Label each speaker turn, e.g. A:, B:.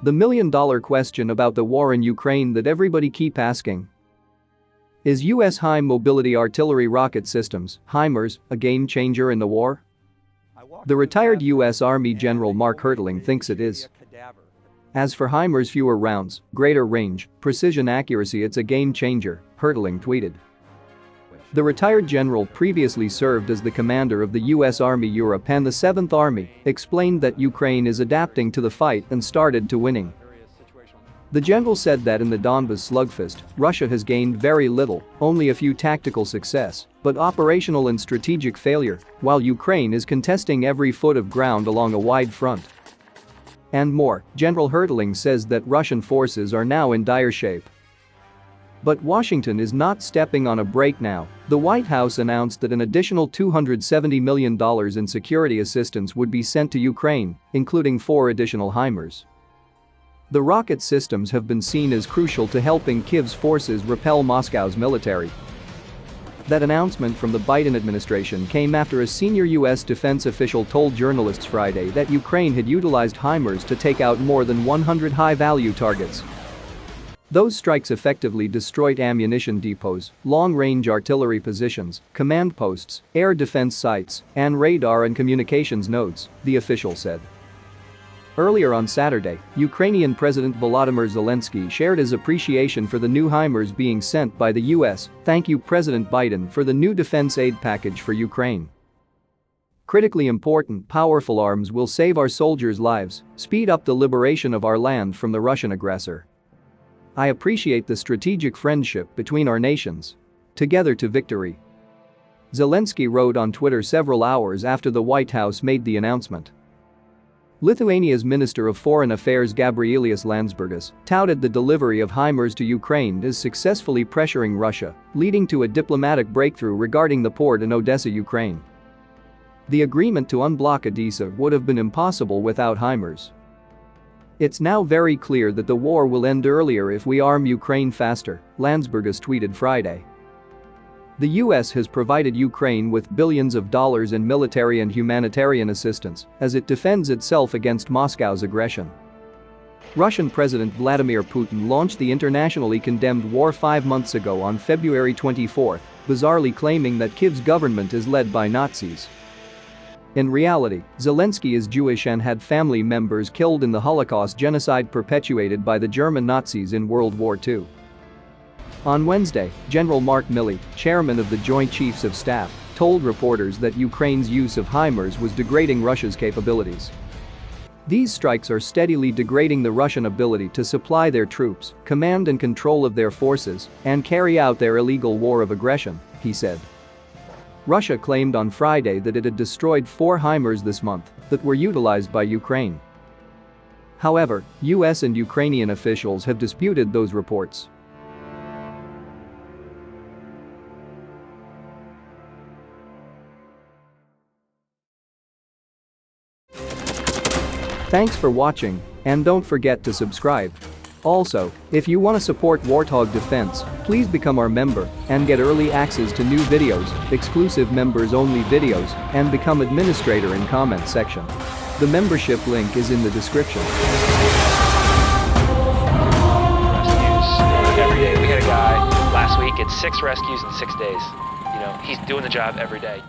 A: The million-dollar question about the war in Ukraine that everybody keep asking. Is U.S. high-mobility artillery rocket systems, Himars, a game-changer in the war? The retired U.S. Army General Mark Hertling thinks it is. As for Himars' fewer rounds, greater range, precision accuracy, it's a game-changer, Hertling tweeted. The retired general previously served as the commander of the U.S. Army Europe and the 7th Army, explained that Ukraine is adapting to the fight and started to winning. The general said that in the Donbas slugfest, Russia has gained very little, only a few tactical success, but operational and strategic failure, while Ukraine is contesting every foot of ground along a wide front. And more, General Hertling says that Russian forces are now in dire shape. But Washington is not stepping on a break now. The White House announced that an additional $270 million in security assistance would be sent to Ukraine, including 4 additional Himars. The rocket systems have been seen as crucial to helping Kyiv's forces repel Moscow's military. That announcement from the Biden administration came after a senior U.S. defense official told journalists Friday that Ukraine had utilized Himars to take out more than 100 high-value targets. Those strikes effectively destroyed ammunition depots, long-range artillery positions, command posts, air defense sites, and radar and communications nodes, the official said. Earlier on Saturday, Ukrainian President Volodymyr Zelensky shared his appreciation for the new Himars being sent by the U.S. Thank you, President Biden, for the new defense aid package for Ukraine. Critically important, powerful arms will save our soldiers' lives, speed up the liberation of our land from the Russian aggressor. I appreciate the strategic friendship between our nations. Together to victory. Zelensky wrote on Twitter several hours after the White House made the announcement. Lithuania's Minister of Foreign Affairs Gabrielius Landsbergis touted the delivery of Himars to Ukraine as successfully pressuring Russia, leading to a diplomatic breakthrough regarding the port in Odessa, Ukraine. The agreement to unblock Odessa would have been impossible without Himars. It's now very clear that the war will end earlier if we arm Ukraine faster, Landsbergis tweeted Friday. The U.S. has provided Ukraine with billions of dollars in military and humanitarian assistance as it defends itself against Moscow's aggression. Russian President Vladimir Putin launched the internationally condemned war 5 months ago on February 24, bizarrely claiming that Kyiv's government is led by Nazis. In reality, Zelensky is Jewish and had family members killed in the Holocaust genocide perpetuated by the German Nazis in World War II. On Wednesday, General Mark Milley, chairman of the Joint Chiefs of Staff, told reporters that Ukraine's use of Himars was degrading Russia's capabilities. These strikes are steadily degrading the Russian ability to supply their troops, command and control of their forces, and carry out their illegal war of aggression, he said. Russia claimed on Friday that it had destroyed 4 Himars this month that were utilized by Ukraine. However, U.S. and Ukrainian officials have disputed those reports. Thanks for watching, and don't forget to subscribe. Also, if you want to support Warthog Defense, please become our member and get early access to new videos, exclusive members-only videos, and become administrator in comment section. The membership link is in the description.
B: Rescues every day. We had a guy last week, it's 6 rescues in 6 days. He's doing the job every day.